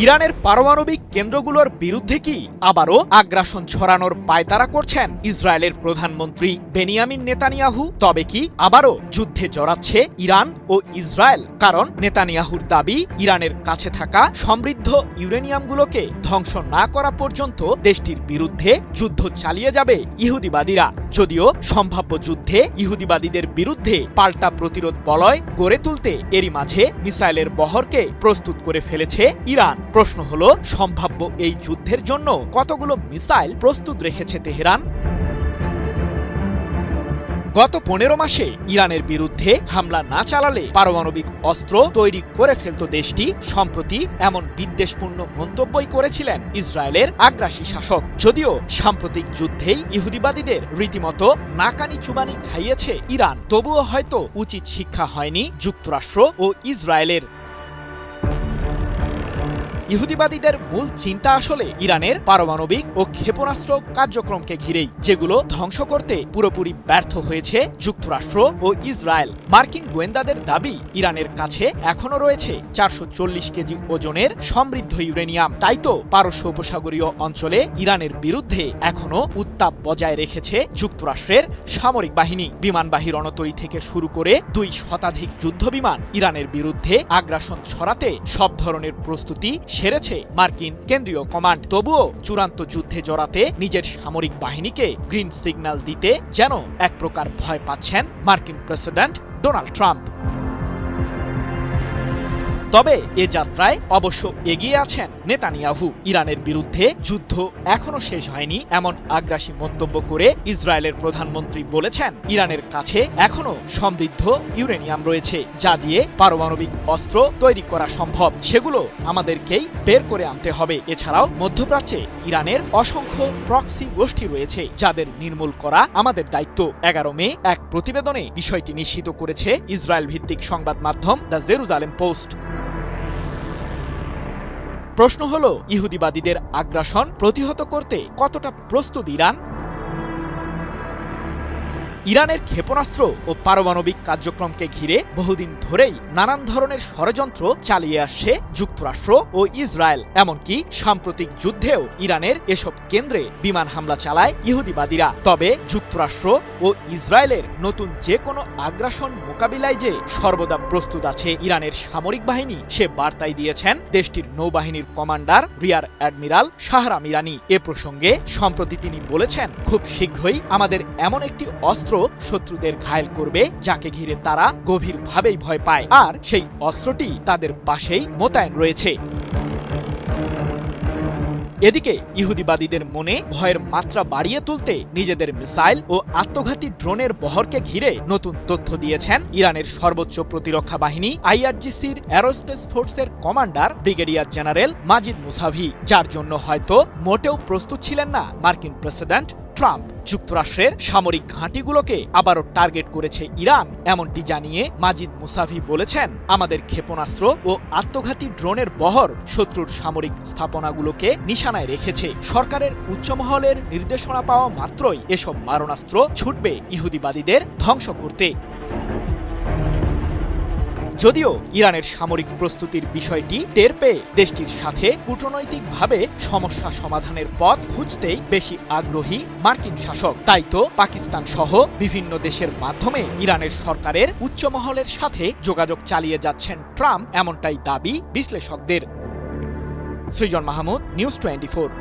ইরানের পারমাণবিক কেন্দ্রগুলোর বিরুদ্ধে কি আবারও আগ্রাসন ছড়ানোর পায়তারা করছেন ইসরায়েলের প্রধানমন্ত্রী বেনিয়ামিন নেতানিয়াহু? তবে কি আবারও যুদ্ধে জড়াচ্ছে ইরান ও ইসরায়েল? কারণ নেতানিয়াহুর দাবি, ইরানের কাছে থাকা সমৃদ্ধ ইউরেনিয়ামগুলোকে ধ্বংস না করা পর্যন্ত দেশটির বিরুদ্ধে যুদ্ধ চালিয়ে যাবে ইহুদিবাদীরা। যদিও সম্ভাব্য যুদ্ধে ইহুদিবাদীদের বিরুদ্ধে পাল্টা প্রতিরোধ বলয় গড়ে তুলতে এরই মাঝে মিসাইলের বহরকে প্রস্তুত করে ফেলেছে ইরান। প্রশ্ন হলো, সম্ভাব্য এই যুদ্ধের জন্য কতগুলো মিসাইল প্রস্তুত রেখেছে তেহরান? গত 15 মাসে ইরানের বিরুদ্ধে হামলা না চালালে পারমাণবিক অস্ত্র তৈরি করে ফেলত দেশটি। সম্প্রতি এমন বিদ্বেষপূর্ণ মন্তব্যই করেছিলেন ইসরায়েলের আগ্রাসী শাসক। যদিও সাম্প্রতিক যুদ্ধেই ইহুদিবাদীদের রীতিমতো নাকানি চুবানি খাইয়েছে ইরান, তবুও হয়তো উচিত শিক্ষা হয়নি যুক্তরাষ্ট্র ও ইসরায়েলের। ইহুদিবাদীদের মূল চিন্তা আসলে ইরানের পারমাণবিক ও ক্ষেপণাস্ত্র কার্যক্রমকে ঘিরেই, যেগুলো ধ্বংস করতে পুরোপুরি ব্যর্থ হয়েছে যুক্তরাষ্ট্র ও ইসরায়েল। মার্কিন গোয়েন্দাদের দাবি, ইরানের কাছে এখনও রয়েছে 440 কেজি ওজনের সমৃদ্ধ ইউরেনিয়াম। তাই তো পারস্য উপসাগরীয় অঞ্চলে ইরানের বিরুদ্ধে এখনও উত্তাপ বজায় রেখেছে যুক্তরাষ্ট্রের সামরিক বাহিনী। বিমানবাহী রণতরী থেকে শুরু করে 2 শতাধিক যুদ্ধবিমান ইরানের বিরুদ্ধে আগ্রাসন ছড়াতে সব ধরনের প্রস্তুতি সেরেছে মার্কিন কেন্দ্রীয় কমান্ড। তবুও চূড়ান্ত যুদ্ধে জড়াতে নিজের সামরিক বাহিনীকে গ্রিন সিগন্যাল দিতে যেন এক প্রকার ভয় পাচ্ছেন মার্কিন প্রেসিডেন্ট ডোনাল্ড ট্রাম্প। তবে এ যাত্রায় অবশ্য এগিয়ে আছেন নেতানিয়াহু। ইরানের বিরুদ্ধে যুদ্ধ এখনো শেষ হয়নি এমন আগ্রাসী মন্তব্য করে ইসরায়েলের প্রধানমন্ত্রী বলেছেন, ইরানের কাছে এখনো সমৃদ্ধ ইউরেনিয়াম রয়েছে, যা দিয়ে পারমাণবিক অস্ত্র তৈরি করা সম্ভব। সেগুলো আমাদেরকেই বের করে আনতে হবে। এছাড়াও মধ্যপ্রাচ্যে ইরানের অসংখ্য প্রক্সি গোষ্ঠী রয়েছে, যাদের নির্মূল করা আমাদের দায়িত্ব। 11 মে এক প্রতিবেদনে বিষয়টি নিশ্চিত করেছে ইসরায়েল ভিত্তিক সংবাদ মাধ্যম দ্য জেরুজালেম পোস্ট। প্রশ্ন হলো, ইহুদিবাদীদের আগ্রাসন প্রতিহত করতে কতটা প্রস্তুত ইরান? ইরানের ক্ষেপণাস্ত্র ও পারমাণবিক কার্যক্রমকে ঘিরে বহুদিন ধরেই নানান ধরনের ষড়যন্ত্র চালিয়ে আসছে যুক্তরাষ্ট্র ও ইসরায়েল। এমনকি সাম্প্রতিক যুদ্ধেও ইরানের এসব কেন্দ্রে বিমান হামলা চালায় ইহুদিবাদীরা। তবে যুক্তরাষ্ট্র ও ইসরায়েলের নতুন যে কোনো আগ্রাসন মোকাবিলায় যে সর্বদা প্রস্তুত আছে ইরানের সামরিক বাহিনী, সে বার্তাই দিয়েছেন দেশটির নৌবাহিনীর কমান্ডার রিয়ার অ্যাডমিরাল শাহরাম ইরানি। এ প্রসঙ্গে সম্প্রতি তিনি বলেছেন, খুব শীঘ্রই আমাদের এমন একটি অস্ত্র শত্রুদের ঘায়েল করবে যাকে ঘিরে তারা গভীরভাবেই ভয় পায়, আর সেই অস্ত্রটি তাদের পাশেই মোতায়েন রয়েছে। এদিকে ইহুদিবাদীদের মনে ভয়ের মাত্রা বাড়িয়ে তুলতে নিজেদের মিসাইল ও আত্মঘাতী ড্রোনের বহরকে ঘিরে নতুন তথ্য দিয়েছেন ইরানের সর্বোচ্চ প্রতিরক্ষা বাহিনী IRGCর অ্যারোস্পেস ফোর্সের কমান্ডার ব্রিগেডিয়ার জেনারেল মাজিদ মুসাভি, যার জন্য হয়তো মোটেও প্রস্তুত ছিলেন না মার্কিন প্রেসিডেন্ট ট্রাম্প। যুক্তরাষ্ট্রের সামরিক ঘাঁটিগুলোকে আবারও টার্গেট করেছে ইরান, এমনটি জানিয়ে মাজিদ মুসাভি বলেছেন, আমাদের ক্ষেপণাস্ত্র ও আত্মঘাতী ড্রোনের বহর শত্রুর সামরিক স্থাপনাগুলোকে নিশানায় রেখেছে। সরকারের উচ্চমহলের নির্দেশনা পাওয়া মাত্রই এসব মারণাস্ত্র ছুটবে ইহুদিবাদীদের ধ্বংস করতে। যদিও ইরানের সামরিক প্রস্তুতির বিষয়টি টের পেয়ে দেশটির সাথে কূটনৈতিকভাবে সমস্যা সমাধানের পথ খুঁজতেই বেশি আগ্রহী মার্কিন শাসক। তাই তো পাকিস্তান সহ বিভিন্ন দেশের মাধ্যমে ইরানের সরকারের উচ্চমহলের সাথে যোগাযোগ চালিয়ে যাচ্ছেন ট্রাম্প, এমনটাই দাবি বিশ্লেষকদের। সৃজন মাহমুদ, নিউজ 24।